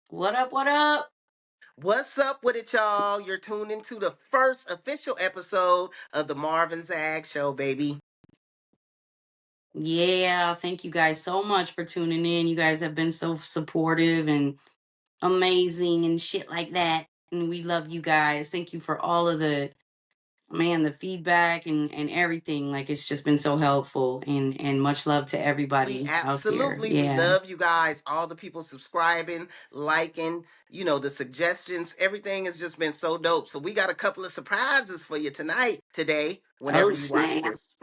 What up? What up? What's up with it, y'all? You're tuned into the first official episode of the Marv and Zagg Show, baby. Yeah, thank you guys so much for tuning in. You guys have been so supportive and amazing and shit like that. And we love you guys. Thank you for all of the feedback and everything. Like it's just been so helpful and much love to everybody out there. We Yeah. love you guys. All the people subscribing, liking, the suggestions, everything has just been so dope. So we got a couple of surprises for you today, whenever Oh you watch snap. this.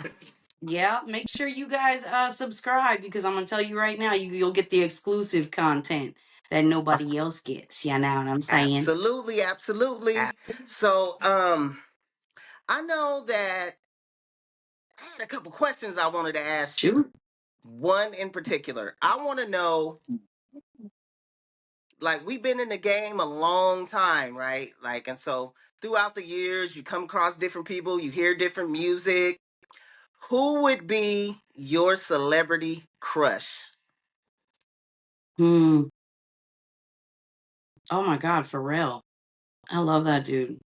Yeah, make sure you guys subscribe because I'm gonna tell you right now, you'll get the exclusive content that nobody else gets. You know what I'm saying? Absolutely. So, I know that I had a couple questions I wanted to ask you. Shoot. One in particular, I want to know, like, we've been in the game a long time, right? Like, and so throughout the years, you come across different people, you hear different music. Who would be your celebrity crush? Hmm. Oh my God, for real. I love that dude.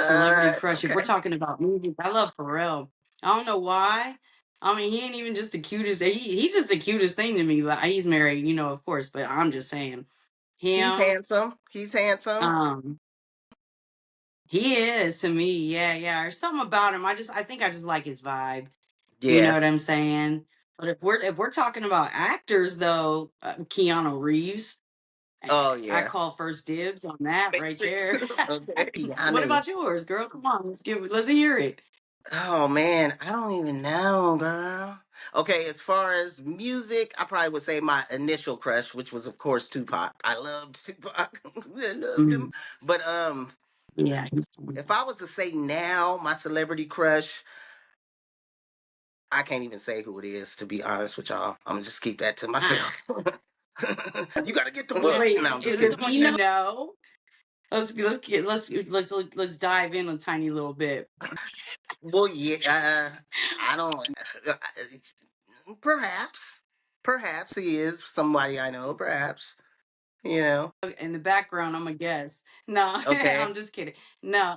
Celebrity What? crush. If we're Okay. talking about music, I love Pharrell. I don't know why. I mean, he ain't even just the cutest. He's just the cutest thing to me. But he's married, of course. But I'm just saying, He's him. handsome. He's handsome. Um, he is to me. Yeah, yeah. There's something about him. I think I just like his vibe. You know Yeah. what I'm saying? But if we're talking about actors though, Keanu Reeves, Oh, I yeah. call first dibs on that right Matrix. there. Okay. What Keanu. about yours, girl? Come on, let's hear it. Oh man, I don't even know, girl. Okay, as far as music, I probably would say my initial crush, which was of course Tupac. I loved Tupac. I loved him. Mm, But yeah, if I was to say now my celebrity crush, I can't even say who it is, to be honest with y'all. I'm gonna just keep that to ah, myself. You gotta get the look. wait, No, I'm just is it kidding. someone you know? Let's dive in a tiny little bit. Well, yeah, I don't. Perhaps, perhaps he is somebody I know. Perhaps, you know. In the background, I'm a guess. No, Okay, I'm just kidding. No,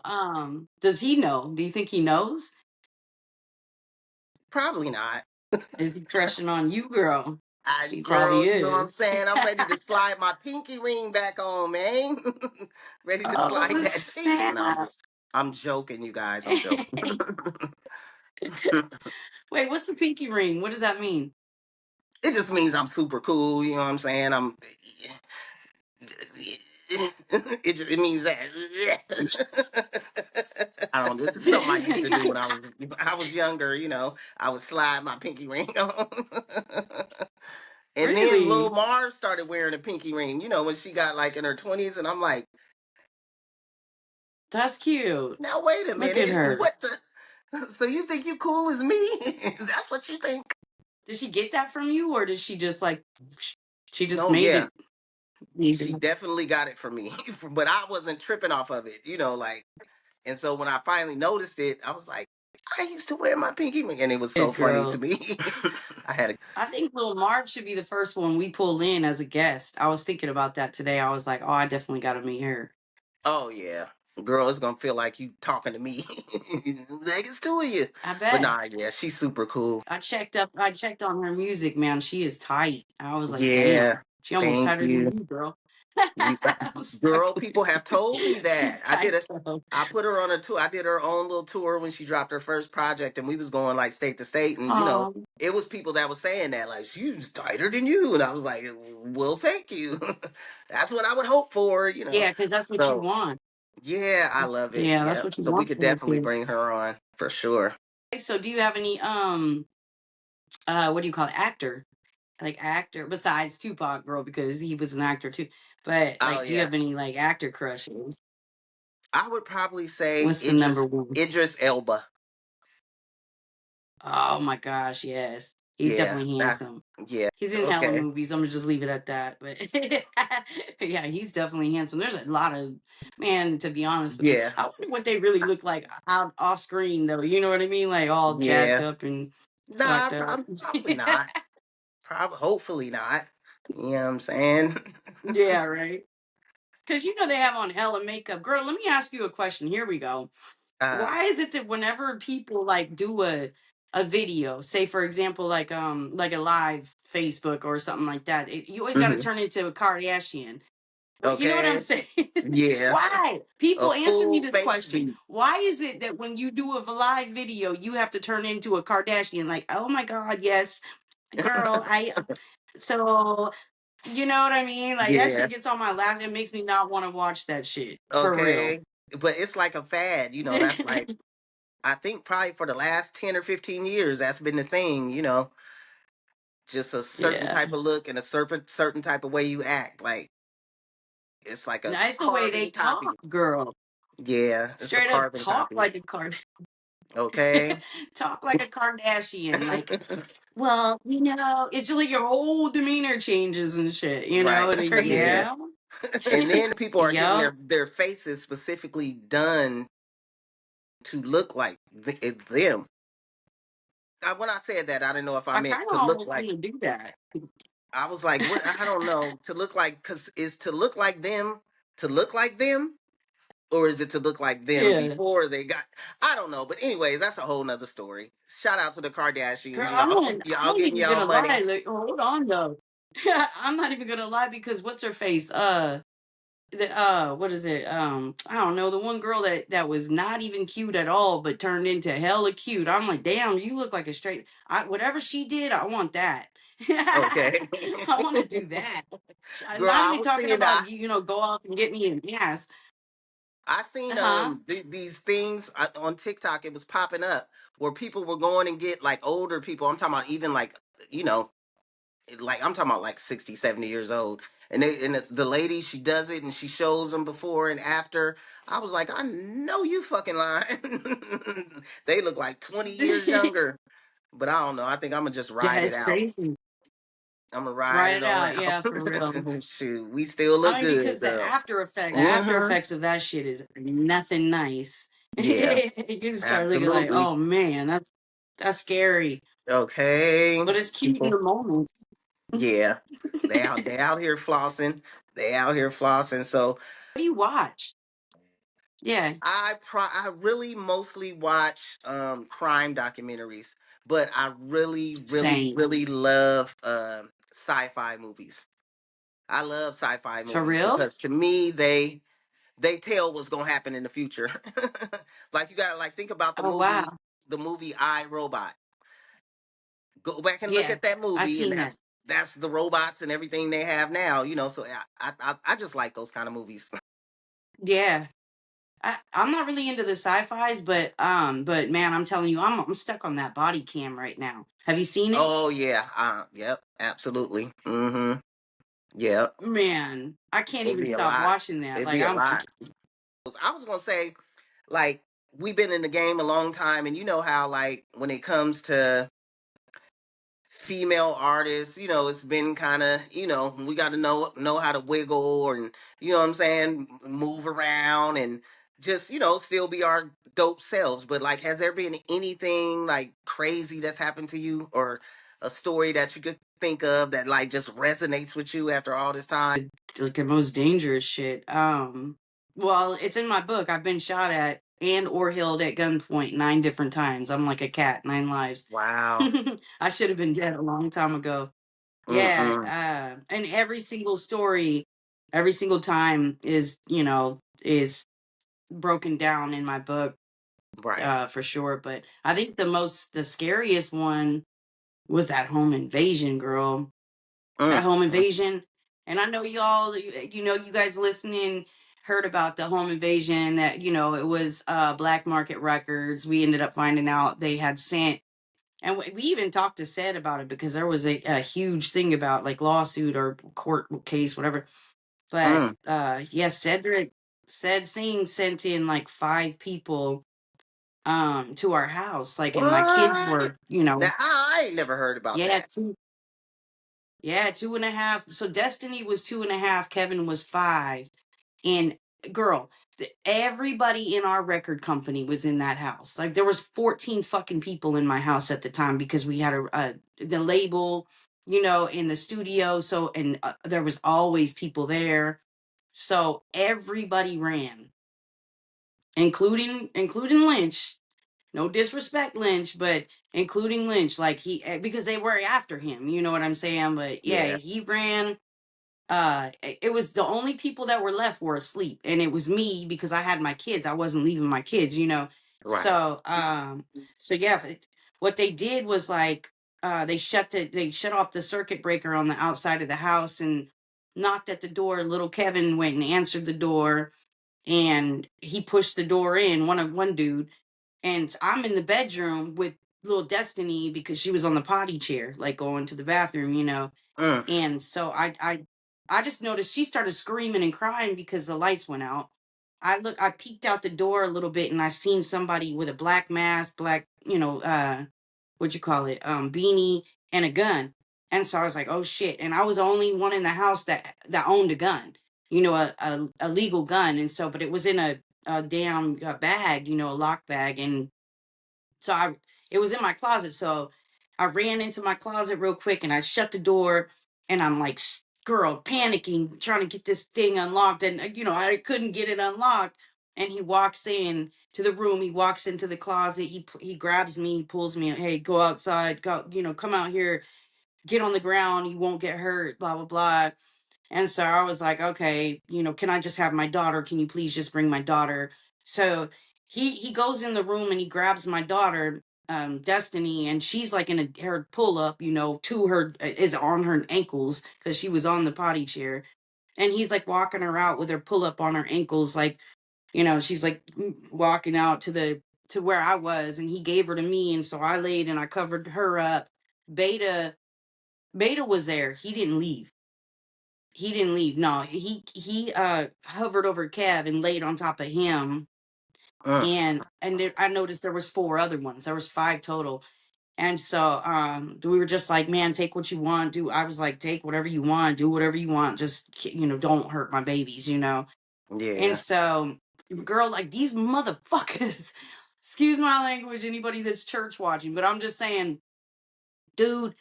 does he know? Do you think he knows? probably not. Is he crushing on you, girl? He Girl, probably you know what I'm is. saying? I'm ready to slide my pinky ring back on, man. Ready to slide Oh that pinky. No, snap! I'm joking, you guys. I'm joking. Wait, what's the pinky ring? What does that mean? It just means I'm super cool. You know what I'm saying? It means that. I don't know. This is something I used to do when I was younger. I would slide my pinky ring on. And then Lil Really? Marv started wearing a pinky ring. When she got like in her 20s, and I'm like, That's cute. now wait a Look at minute, her. what the? So you think you cool as me? That's what you think? Did she get that from you, or did she just like she just No, made yeah, it? Made she it- definitely got it from me, but I wasn't tripping off of it. Like. And so when I finally noticed it, I was like, I used to wear my pinky ring, and it was so Good funny to girl. me. I had a I think Lil Marv should be the first one we pull in as a guest. I was thinking about that today. I was like, oh, I definitely got to meet her. oh yeah, girl, it's gonna feel like you talking to me. Like it's two of you, I but bet. nah, yeah, she's super cool. I checked on her music, man. She is tight. I was like, damn. Yeah, She almost thank tighter you. than you, girl. You, I'm just girl, fucking. people have told me She's that. tight though. I put her on a tour. I did her own little tour when she dropped her first project, and we was going like state to state, and it was people that was saying that like she's tighter than you, and I was like, well, thank you. That's what I would hope for. Yeah, because that's what you So want. yeah, I love it. Yeah, that's Yeah, what you so we want could for your definitely kids. bring her on for sure. Okay, so do you have any what do you call it? Actor? Like actor besides Tupac, girl, because he was an actor too. But Oh like, do you yeah, have any like actor crushes? I would probably say What's the number one? Idris Elba. Oh my gosh, yes. He's Yeah, definitely handsome. yeah. He's in hella Okay. movies. I'm gonna just leave it at that. But yeah, he's definitely handsome. There's a lot of man, to be honest with you. Yeah, I wonder what they really look like out off screen though. You know what I mean? Like all jacked yeah. up and Nah, fucked up. probably not. Probably, hopefully not. You know what I'm saying? Yeah, right. Because you know they have on hella makeup. Girl, let me ask you a question. Here we go. Uh, Why is it that whenever people like do a video, say for example, like a live Facebook or something like that, you always got to mhm. turn into a Kardashian. Well, you know what I'm Okay. saying? Yeah. Why? A People answer me full this face question. beat. Why is it that when you do a live video, you have to turn into a Kardashian? Like, oh my God, yes, girl, I so you know what I mean? Like that Yeah. shit gets on my last. It makes me not want to watch that shit for real. Okay. But it's like a fad, that's like I think probably for the last 10 or 15 years that's been the thing, just a certain Yeah. type of look and a certain type of way you act. Like it's like a Nice the way they carbon talk, copy. girl. Yeah, it's a Straight up carbon talk copy. like a card Okay. talk like a Kardashian. Like, well, it's just like your whole demeanor changes and shit, Right. It's Yeah. crazy. And then people are getting Yup. their faces specifically done to look like them. When I said that, I didn't know if I I meant kind of to look almost like. want to do that. I was like, what? I don't know. To look like, because is to look like them to look like them, or is it to look like them Yeah. before they got? I don't know. But anyways, that's a whole nother story. Shout out to the Girl, Kardashians, I'm y'all. not, I'm Y'all not getting even y'all gonna lie. money. Like, hold on though. I'm not even gonna lie because what's her face? What is it? I don't know, the one girl that was not even cute at all but turned into hella cute. I'm like, damn, you look like a straight whatever she did, I want that. Okay. I want to do that. I'm Girl, not I even was talking seeing about that. go off and get me an ass. I seen Uh-huh. these things on TikTok. It was popping up where people were going and get like older people. I'm talking about even like you know like I'm talking about like 60, 70 years old. And the lady, she does it and she shows them before and after. I was like, I know you fucking lying. They look like 20 years Yeah, younger. But I don't know. I think I'm gonna just ride it it's out. crazy. I'm gonna ride Write it it on out, out. yeah, for real. Shoot, we still look I mean, good, because girl. the after Hmm. effects of that shit is nothing nice. Yeah, You start looking like, absolutely. oh man, that's scary. Okay. But it's cute in People. the moment. What Yeah. They out here flossing. They out here flossing. So do you watch? Yeah, I really mostly watch crime documentaries, but I really really same. really love sci-fi movies. I love sci-fi For movies real? because to me they tell what's going to happen in the future. Like you got to like think about Oh wow. the movie I Robot. Go back and look Yeah, at that I movie and seen that. that's the robots and everything they have now, so I just like those kind of movies. Yeah. I'm not really into the sci-fis, but man, I'm telling you, I'm stuck on that body cam right now. Have you seen it? Oh yeah, yep, absolutely. Mhm. Yep. Man, I can't It'd even be a stop lot. watching that. It'd Like be a I'm lot. I was gonna say, like, we've been in the game a long time, and you know how, like, when it comes to female artists, it's been kind of, we got to know how to wiggle and, what I'm saying, move around and just, still be our dope selves. But like, has there been anything like crazy that's happened to you, or a story that you could think of that like just resonates with you after all this time? like the most dangerous shit. Well, it's in my book. I've been shot at and or held at gunpoint 9 different times. I'm like a cat, 9 lives. Wow. I should have been dead a long time ago. Yeah, Mm-mm. and every single story, every single time is broken down in my book, Right. for sure. But I think the scariest one was that home invasion, girl. That Mm. home Mm. invasion. And I know y'all, you guys listening heard about the home invasion that, it was Black Market Records. We ended up finding out they had sent, and we even talked to Said about it because there was a huge thing about like lawsuit or court case, whatever. But Mm. yes, Said Singh sent in like 5 people to our house. Like, and my kids What? were, Now I ain't never heard about yeah, that. yeah, 2.5. So Destiny was 2.5. Kevin was 5. And girl, everybody in our record company was in that house. Like there was 14 fucking people in my house at the time because we had the label, in the studio. So and there was always people there. So everybody ran, including Lynch. No disrespect, Lynch, but including Lynch, like because they were after him. You know what I'm saying? But yeah, Yeah. he ran. It was the only people that were left were asleep, and it was me because I had my kids. I wasn't leaving my kids, Right. So yeah, what they did was like they shut off the circuit breaker on the outside of the house and knocked at the door. Little Kevin went and answered the door, and he pushed the door in. One dude, and I'm in the bedroom with little Destiny because she was on the potty chair, like going to the bathroom. Mm. And so I just noticed she started screaming and crying because the lights went out. I peeked out the door a little bit and I seen somebody with a black mask, black, what you call it, beanie and a gun. And so I was like, oh shit. And I was the only one in the house that owned a gun, a legal gun. And so, but it was in a damn bag, a lock bag. And so it was in my closet. So I ran into my closet real quick and I shut the door and I'm like, girl, panicking, trying to get this thing unlocked. And, I couldn't get it unlocked. And he walks in to the room. He walks into the closet. He grabs me, he pulls me, hey, go outside, go, come out here, get on the ground. You won't get hurt, blah, blah, blah. And so I was like, okay, can I just have my daughter? Can you please just bring my daughter? So he goes in the room and he grabs my daughter, Destiny, and she's like in her pull up, to her is on her ankles because she was on the potty chair, and he's like walking her out with her pull up on her ankles, like she's like walking out to where I was, and he gave her to me, and so I laid and I covered her up. Beta Beta was there. He didn't leave. No, he hovered over Kev and laid on top of him. Mm. And I noticed there was four other ones. There was five total. And so we were just like, man, take what you want. I was like, take whatever you want, do whatever you want. Just don't hurt my babies. And Yeah. so, girl, like these motherfuckers, excuse my language, anybody that's church watching, but I'm just saying, dude,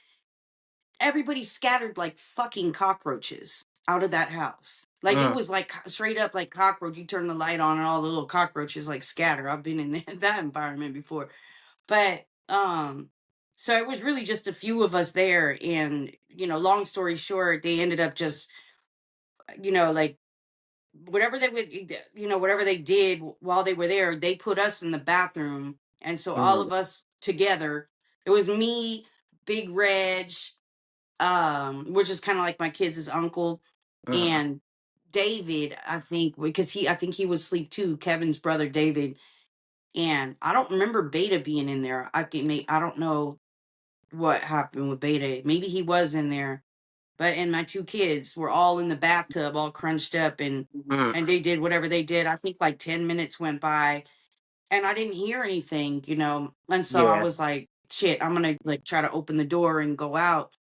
everybody scattered like fucking cockroaches out of that house. Like it Mm. was like straight up like cockroach. You turn the light on and all the little cockroaches like scatter. I've been in that environment before. But so it was really just a few of us there, and long story short, they ended up just like whatever they would whatever they did while they were there, they put us in the bathroom, and so all Mm. of us together, it was me, Big Reg, which is kind of like my kids' uncle, Mm. and David, I think, because I think he was asleep too, Kevin's brother David. And I don't remember Beta being in there. I don't know what happened with Beta. Maybe he was in there, but and my two kids were all in the bathtub, all crunched up, and Mm. they did whatever they did. I think like 10 minutes went by, and I didn't hear anything. And so I Yeah. was like, shit, I'm gonna like try to open the door and go out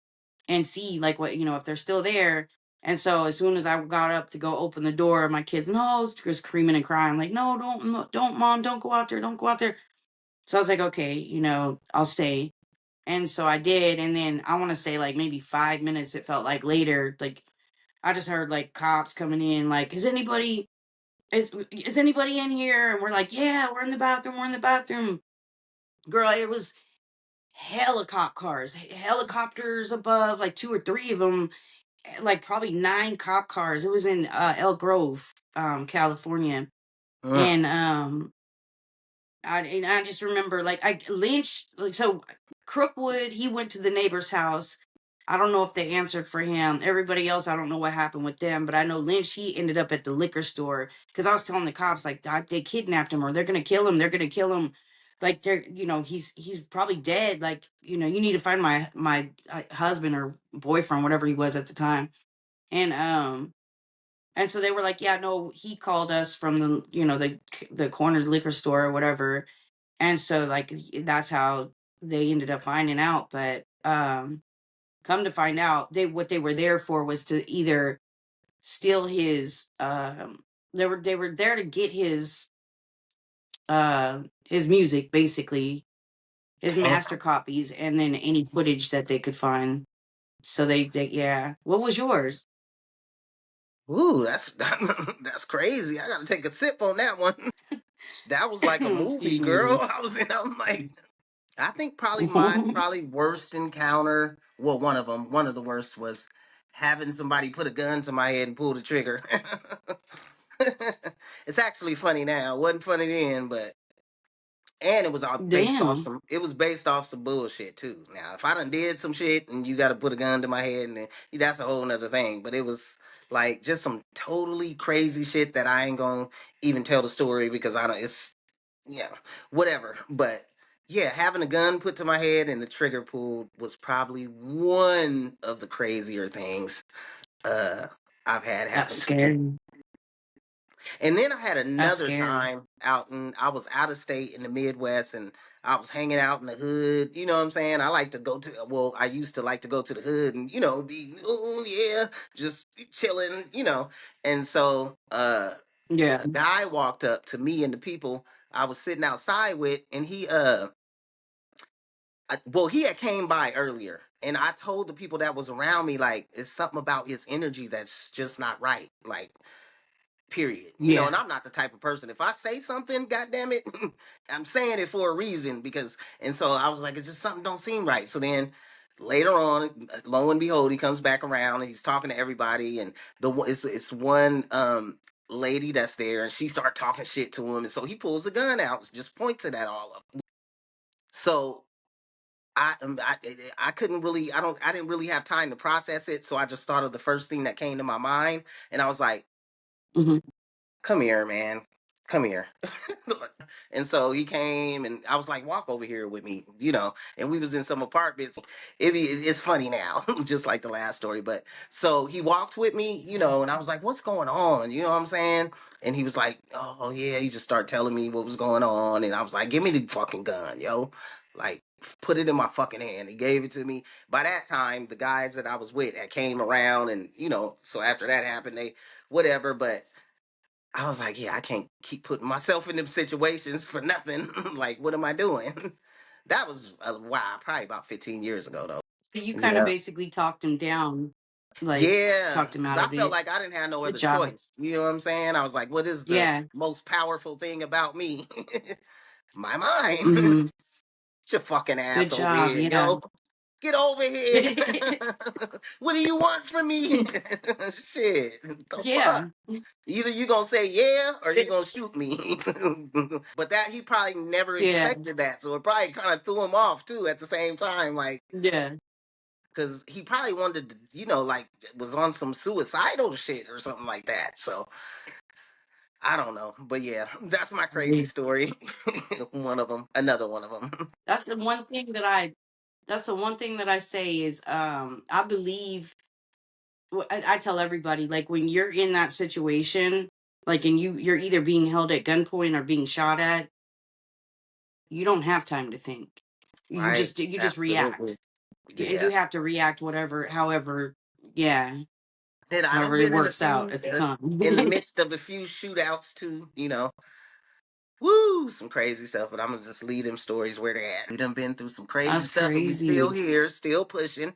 and see like what if they're still there. And so as soon as I got up to go open the door, my kids no just screaming and crying like, no, don't, mom, don't go out there, don't go out there. So I was like, okay, I'll stay. And so I did. And then I want to say like maybe 5 minutes, it felt like later, like I just heard like cops coming in, like, is anybody in here? And we're like, yeah, we're in the bathroom, we're in the bathroom. Girl, it was helicopters above, like two or three of them, like probably 9 cop cars. It was in Elk Grove, California. Mm. And I just remember like I Lynch, like, so Crookwood, he went to the neighbor's house. I don't know if they answered for him. Everybody else, I don't know what happened with them, but I know Lynch, he ended up at the liquor store because I was telling the cops like they kidnapped him or they're gonna kill him. They're gonna kill him. Like he's probably dead. Like you need to find my husband or boyfriend, whatever he was at the time. And so they were like, yeah, no, he called us from the corner liquor store or whatever. And so like that's how they ended up finding out. But come to find out, what they were there for was to either steal they were there to get his music, basically, his Damn. master copies, and then any footage that they could find. So they yeah. What was yours? Ooh, that's that's crazy. I gotta take a sip on that one. That was like a movie, Excuse girl. me. I'm like, I think probably my probably worst encounter. Well, one of them, one of the worst was having somebody put a gun to my head and pull the trigger. It's actually funny now. It wasn't funny then, but and it was all based off Damn. some. It was based off some bullshit too. Now, if I done did some shit and you got to put a gun to my head, and then that's a whole nother thing. But it was like just some totally crazy shit that I ain't gonna even tell the story because I don't. It's yeah, whatever. But yeah, having a gun put to my head and the trigger pulled was probably one of the crazier things uh I've had That's happen to me. scary. And then I had That's another scary. time out and I was out of state in the Midwest and I was hanging out in the hood. You know what I'm saying? I like to go to, well, I used to like to go to the hood and, be, oh, yeah, just chilling, And so Yeah. a guy walked up to me and the people I was sitting outside with and well, he had came by earlier and I told the people that was around me, like, it's something about his energy that's just not right. Like, period. And Yeah. I'm not the type of person, if I say something, goddamn it, I'm saying it for a reason because, and so I was like, it's just something don't seem right. So then later on, lo and behold, he comes back around and he's talking to everybody. And it's one, lady that's there and she started talking shit to him. And so he pulls the gun out, just points it at all of them. So I couldn't really, I didn't really have time to process it. So I just thought of the first thing that came to my mind. And I was like, Hmm. come here, man. Come here. And so he came and I was like, walk over here with me, and we was in some apartments. It's funny now, just like the last story. But so he walked with me, and I was like, what's going on? You know what I'm saying? And he was like, oh yeah, he just started telling me what was going on. And I was like, give me the fucking gun, yo. Like, put it in my fucking hand. He gave it to me. By that time, the guys that I was with had came around and, so after that happened, they whatever, but I was like, yeah, I can't keep putting myself in them situations for nothing. Like, what am I doing? That was a while, probably about 15 years ago, though. You kind of Yeah. basically talked him down, like Yeah. talked him Because out I of felt it. like I didn't have no Good other job. choice. You know what I'm saying? I was like, what is the Yeah. most powerful thing about me? My mind. Hmm. Get your fucking Good ass over job. here, Yeah. yo. Get over here. What do you want from me? Shit. The fuck? Yeah. Either you gonna say yeah or you gonna shoot me. But that he probably never Yeah. expected that, so it probably kind of threw him off too. At the same time, like Yeah. because he probably wanted to, like was on some suicidal shit or something like that. So I don't know, but yeah, that's my crazy Yeah. story. One of them, another one of them. That's the one thing that I. That's the one thing that I say is I believe I tell everybody, like, when you're in that situation, like, and you're either being held at gunpoint or being shot at, you don't have time to think. You Right? just you just Absolutely. react. Yeah. You have to react whatever, however, yeah, And I however don't it been in a works out few at the in the time. midst of a few shootouts too. Woo, some crazy stuff, but I'm gonna just leave them stories where they're at. We done been through some crazy That's stuff, and we still crazy. here, still pushing,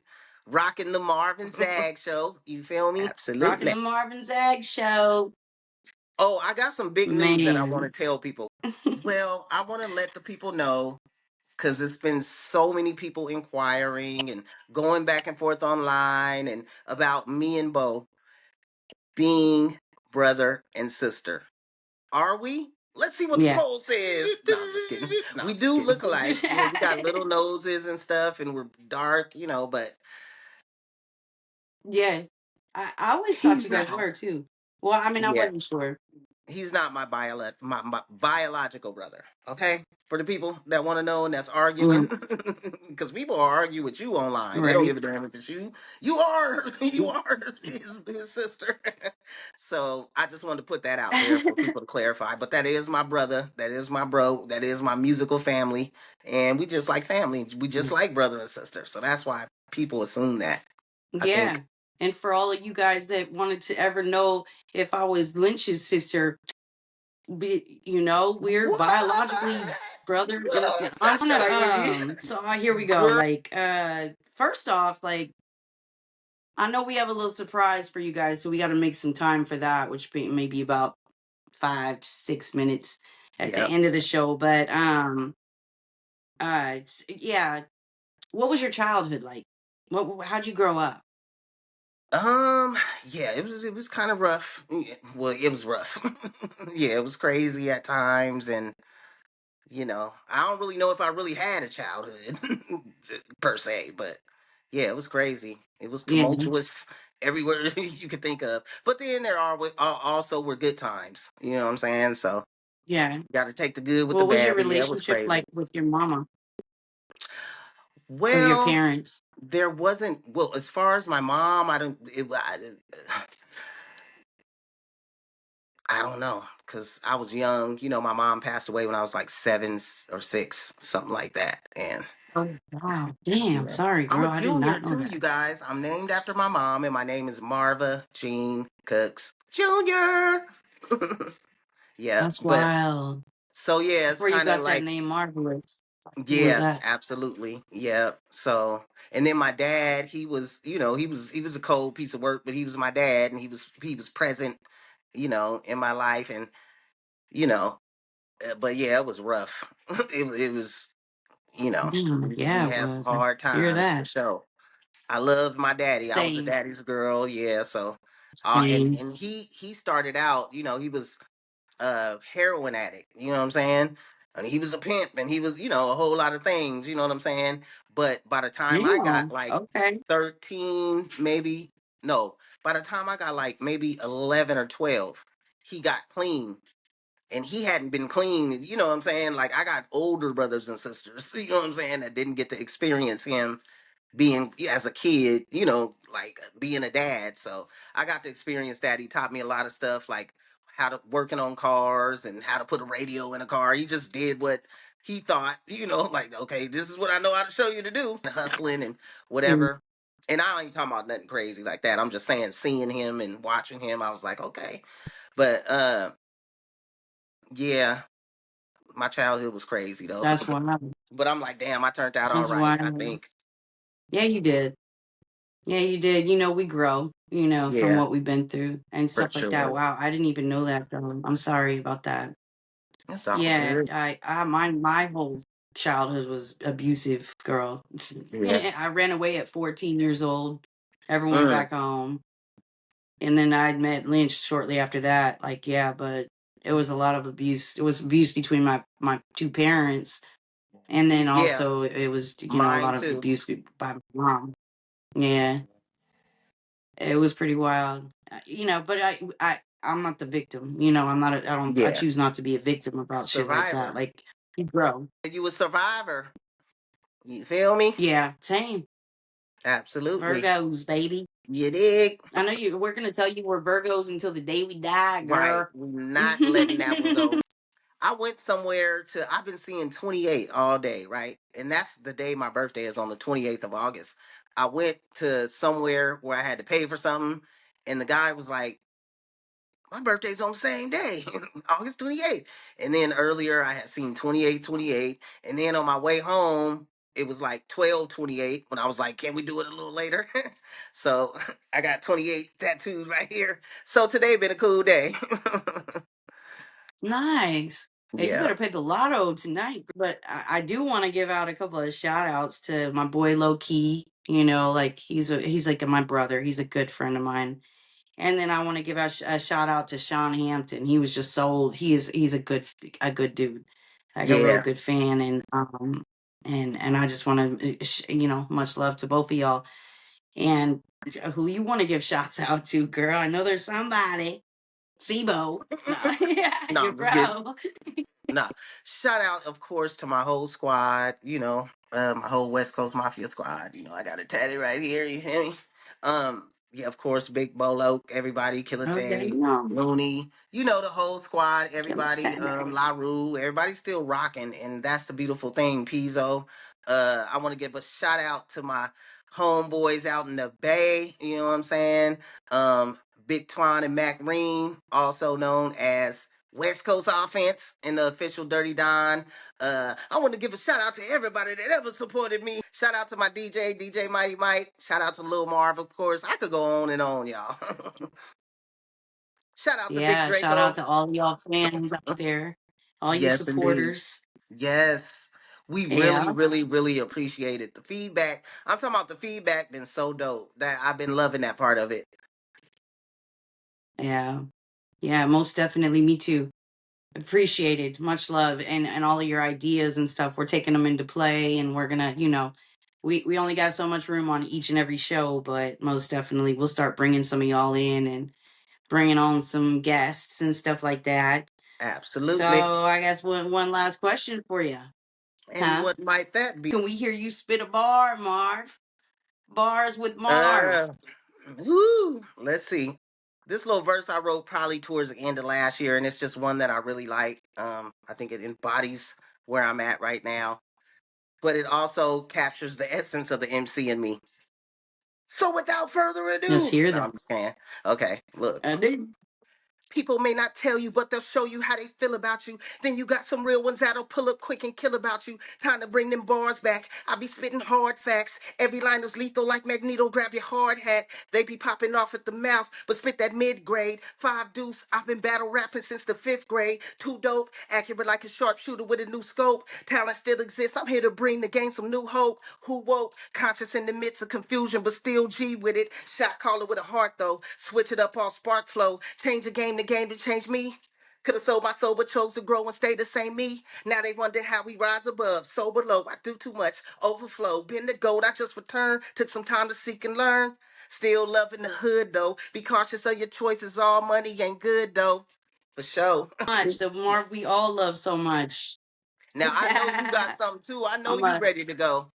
rocking the Marv and Zagg show. You feel me? Rocking Absolutely. the Marv and Zagg Show, Oh, I got some big news that I want to man. tell people. Well, I want to let the people know because there's been so many people inquiring and going back and forth online and about me and Bo being brother and sister. Are we? Let's see what the Yeah. poll says. No, I'm just kidding. We do look alike. We got little noses and stuff, and we're dark, but Yeah. I always thought he's you guys not. were too. Well, I mean, I Yeah, wasn't sure. he's not my biological brother. Okay, for the people that want to know and that's arguing, Mhm. because people are argue with you online. They don't Right. give a damn if it's you. You are you are his sister. So I just wanted to put that out there for people to clarify. But that is my brother. That is my bro. That is my musical family, and we just like family. We just like brother and sister. So that's why people assume that. I think. Yeah. And for all of you guys that wanted to ever know if I was Lynch's sister, we're What? biologically brother and That's crazy. here we go. Girl. Like first off, like I know we have a little surprise for you guys, so we got to make some time for that, which may be about 5 to 6 minutes at the Yep. end of the show. But yeah. What was your childhood like? How'd you grow up? Um, yeah, it was kind of rough. Yeah, well, it was rough. Yeah, it was crazy at times, and I don't really know if I really had a childhood per se, but yeah, it was crazy. It was Yeah, tumultuous everywhere you could think of. But then there also were good times. You know what I'm saying? So yeah. got to take the good with the What was your bad. But yeah, it was relationship crazy. like with your mama or your Well, parents? there wasn't. Well, as far as my mom, I don't. I don't know because I was young. My mom passed away when I was like 7 or 6, something like that. And Oh wow, damn. yeah, Sorry, I'm a girl. I did junior not know too, that. you guys. I'm named after my mom, and my name is Marva Jean Cooks Junior. Yeah, That's but wild. so yeah, That's it's where you kind of got that like name, Marvelous. Who was yeah, that? absolutely, yeah. So and then my dad, he was, he was a cold piece of work, but he was my dad, and he was present, in my life, and you know, but yeah, it was rough. It was, Damn, we yeah, it had some was. I hard hear times for that. sure. I loved my daddy. I was a Same, daddy's girl. Yeah. So, and same. and he started out. He was a heroin addict. You know what I'm saying? And he was a pimp, and he was a whole lot of things. You know what I'm saying? But by the time I got Damn. like Okay. 13, maybe no, by the time I got like maybe 11 or 12, he got clean. And he hadn't been clean, you know what I'm saying? Like I got older brothers and sisters, you know what I'm saying, that didn't get to experience him being as a kid, like being a dad. So I got to experience that. He taught me a lot of stuff like how to working on cars and how to put a radio in a car. He just did what he thought, like, okay, this is what I know how to show you to do. Hustling and Mm, whatever. And I ain't talking about nothing crazy like that. I'm just saying seeing him and watching him, I was like, okay. But yeah, my childhood was crazy though. that's wild. But I'm like, damn, I turned out all That's right, I wild. think. Yeah, you did. Yeah, you did. We grow, from Yeah, what we've been through and for stuff like that. sure. Wow, I didn't even know that, girl. I'm sorry about that. It's all Yeah, good. my whole childhood was abusive, girl. Yeah. I ran away at 14 years old. Everyone Mm, back home. And then I met Lynch shortly after that. Like, yeah, but it was a lot of abuse. It was abuse between my two parents. And then yeah, also it was, a mine lot of too. abuse by my mom. Yeah. It was pretty wild. But I'm not the victim. I Yeah. choose not to be a victim about shit like that. Survivor. Like, you grow. You a survivor. You feel me? Yeah, same. Absolutely. Virgos, baby. You dig? I know we're gonna tell you we're Virgos until the day we die, Right. girl. We're not letting that one go. I went somewhere I've been seeing 28 all day, right? And that's the day my birthday is on the 28th of August. I went to somewhere where I had to pay for something, and the guy was like, my birthday's on the same day, August 28th. And then earlier I had seen 28, 28. And then on my way home, it was like 12, 28 when I was like, can we do it a little later? So I got 28 tattooed right here. So today been a cool day. Nice. Yeah, you Yeah. better play the lotto tonight. But I do want to give out a couple of shout outs to my boy Low Key. Like he's like my brother. He's a good friend of mine. And then I want to give a shout out to Sean Hampton. He was just sold. He's a good dude, like a real Yeah. good fan. And I just want to much love to both of y'all. And who you want to give shouts out to, girl? I know there's somebody. Sibo. No, yeah, No, your I'm just kidding. bro. Nah, shout out, of course, to my whole squad. My whole West Coast Mafia squad. I got it tatted right here. You hear me? Yeah, of course, Big Bolo, everybody, Okay, Killate, no. Looney. The whole squad. Kill Everybody, time. La Rue. Everybody's still rocking, and that's the beautiful thing. Pizzo. I want to give a shout out to my homeboys out in the Bay. You know what I'm saying? Um, Big Twan and Mac Ream, also known as West Coast offense and the official Dirty Don. I want to give a shout out to everybody that ever supported me. Shout out to my DJ Mighty Mike. Shout out to Lil Marv, of course. I could go on and on, y'all. Shout out to Big Yeah, shout out Draco. to all y'all fans out there, all you Yes, indeed. supporters. Yes. We really, Yeah, really, really appreciated the feedback. I'm talking about the feedback been so dope that I've been loving that part of it. yeah, yeah, most definitely. Me too. Appreciated, much love, and all of your ideas and stuff. We're taking them into play, and we're gonna, we only got so much room on each and every show, but most definitely we'll start bringing some of y'all in and bringing on some guests and stuff like that. So Absolutely. I guess one last question for you, And huh? what might that be? Can we hear you spit a bar, Marv? Bars with Marv. Uh, Woo! Let's see. This little verse I wrote probably towards the end of last year, and it's just one that I really like. I think it embodies where I'm at right now, but it also captures the essence of the MC in me. So without further Let's ado, hear no, that. I'm just kidding. Okay, look. I do. People may not tell you, but they'll show you how they feel about you. Then you got some real ones that'll pull up quick and kill about you. Time to bring them bars back. I be spitting hard facts. Every line is lethal like Magneto. Grab your hard hat. They be popping off at the mouth, but spit that mid grade. 5 deuce. I've been battle rapping since the 5th grade. Too dope. Accurate like a sharpshooter with a new scope. Talent still exists. I'm here to bring the game some new hope. Who woke? Conscious in the midst of confusion, but still G with it. Shot caller with a heart though. Switch it up all spark flow. Change the game to change me. Could have sold my soul, but chose to grow and stay the same me. Now they wonder how we rise above, so below. I do too much, overflow. Been the gold, I just returned. Took some time to seek and learn. Still loving the hood though. Be cautious of your choices. All money ain't good though. For sure. Much the Marv we all love so much. Now I know you got something too. I know I'm you a ready to go.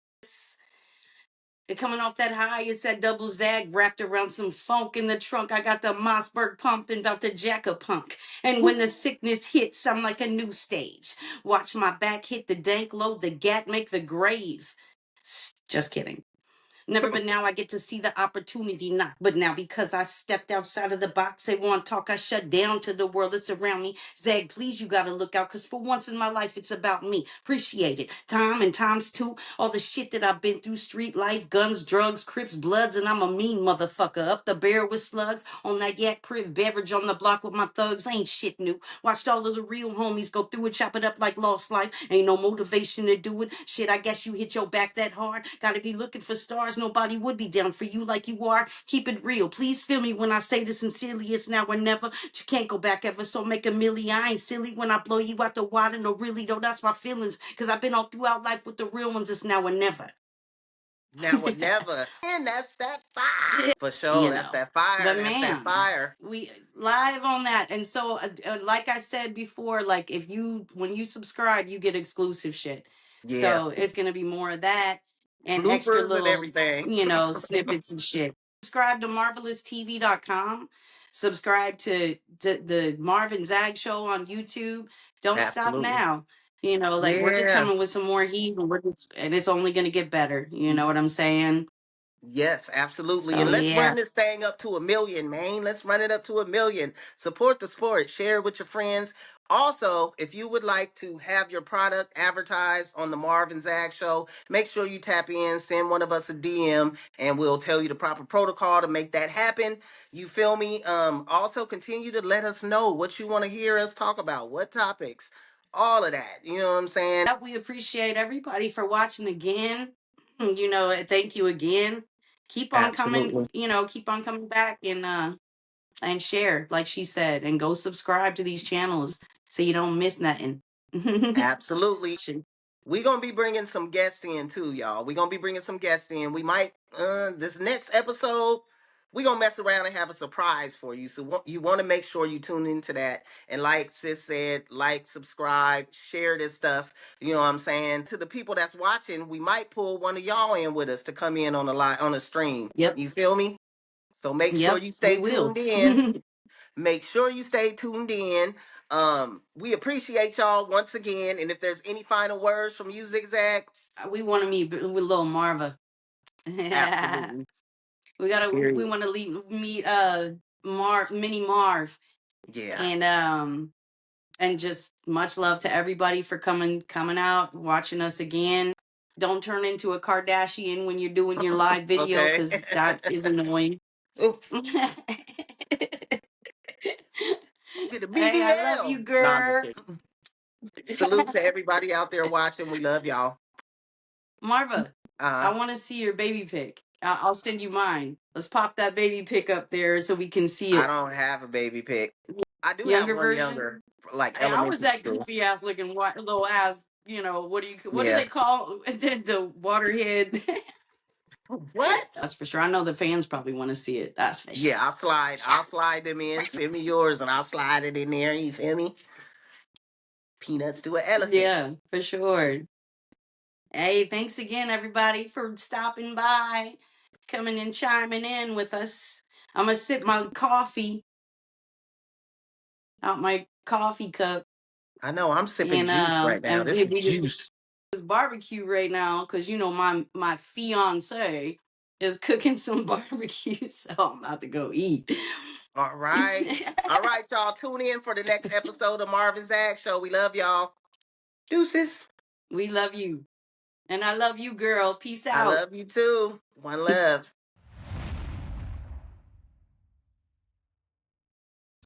coming off that high. It's that double zag wrapped around some funk in the trunk. I got the Mossberg pumping, about to jack a punk. And when the sickness hits, I'm like a new stage. Watch my back hit the dank load, the gat make the grave. Just kidding. Never, but now I get to see the opportunity knock. But now because I stepped outside of the box, they want talk, I shut down to the world that's around me. Zag, please, you gotta look out, cause for once in my life, it's about me. Appreciate it. Time and times two, all the shit that I've been through, street life, guns, drugs, crips, bloods, and I'm a mean motherfucker. Up the bear with slugs, on that yak priv beverage on the block with my thugs, ain't shit new. Watched all of the real homies go through it, chop it up like lost life. Ain't no motivation to do it. Shit, I guess you hit your back that hard. Gotta be looking for stars. Nobody would be down for you like you are. Keep it real. Please feel me when I say this sincerely. It's now or never. You can't go back ever. So make a million. I ain't silly when I blow you out the water. No, really though. That's my feelings. Cause I've been all throughout life with the real ones. It's now or never. Now or never. And that's that fire. For sure. you That's know. that fire. But That's that man, fire. we live on that. And so, like I said before, like when you subscribe, you get exclusive shit. Yeah. So it's gonna be more of that and extra Bloopers and little, everything. snippets and shit. Subscribe to marvelloustv.com. Subscribe to the Marv and Zagg Show on YouTube. Don't stop Absolutely. now. Like we're just Yeah. coming with some more heat, and it's only gonna get better. You know what I'm saying? Yes, absolutely. So And let's yeah. run this thing up to 1 million, man. Let's run it up to 1 million. Support the sport. Share it with your friends. Also, if you would like to have your product advertised on the Marv and Zag Show, make sure you tap in, send one of us a DM, and we'll tell you the proper protocol to make that happen. You feel me? Also, continue to let us know what you want to hear us talk about, what topics, all of that. You know what I'm saying? We appreciate everybody for watching again. Thank you again. Keep on coming, Absolutely. keep on coming back and share, like she said, and go subscribe to these channels so you don't miss nothing. Absolutely. We're gonna be bringing some guests in too, y'all. We're gonna be bringing some guests in. We might this next episode, we're gonna mess around and have a surprise for you. So you want to make sure you tune into that. And like sis said, like, subscribe, share this stuff. You know what I'm saying? To the people that's watching, we might pull one of y'all in with us to come in on a live on a stream. Yep. You feel me? So make sure Yep. you We stay will. tuned in. Make sure you stay tuned in. We appreciate y'all once again. And if there's any final words from you, Zig Zag, We want to meet with little Marva. absolutely. We Period. want to meet Mini Marv. Yeah. And And just much love to everybody for coming out, watching us again. Don't turn into a Kardashian when you're doing your live video, Okay. because that is annoying. Get a Hey, I love BBL. you, No, I'm just girl. kidding. Salute to everybody out there watching. We love y'all. Marva, Uh, I want to see your baby pic. I'll send you mine. Let's pop that baby pic up there so we can see I it. don't have a baby pic. I do have Younger one version. younger, like Hey, I was elementary that school. goofy ass looking little ass. What do Yeah. they call the waterhead? What? That's for sure. I know the fans probably want to see it. That's for sure. Yeah, I'll slide. I'll slide them in. Send me yours, and I'll slide it in there. You feel me? Peanuts to an elephant. Yeah, for sure. Hey, thanks again, everybody, for stopping by, coming and chiming in with us. I'm gonna sip my coffee out my coffee cup, I know. I'm sipping and juice right now. This is we just juice. barbecue right now because my fiance is cooking some barbecue, so I'm about to go eat. All right. All right, y'all. Tune in for the next episode of Marv and Zagg Show. We love y'all. Deuces. We love you, and I love you, girl. Peace I out. love you too. One love.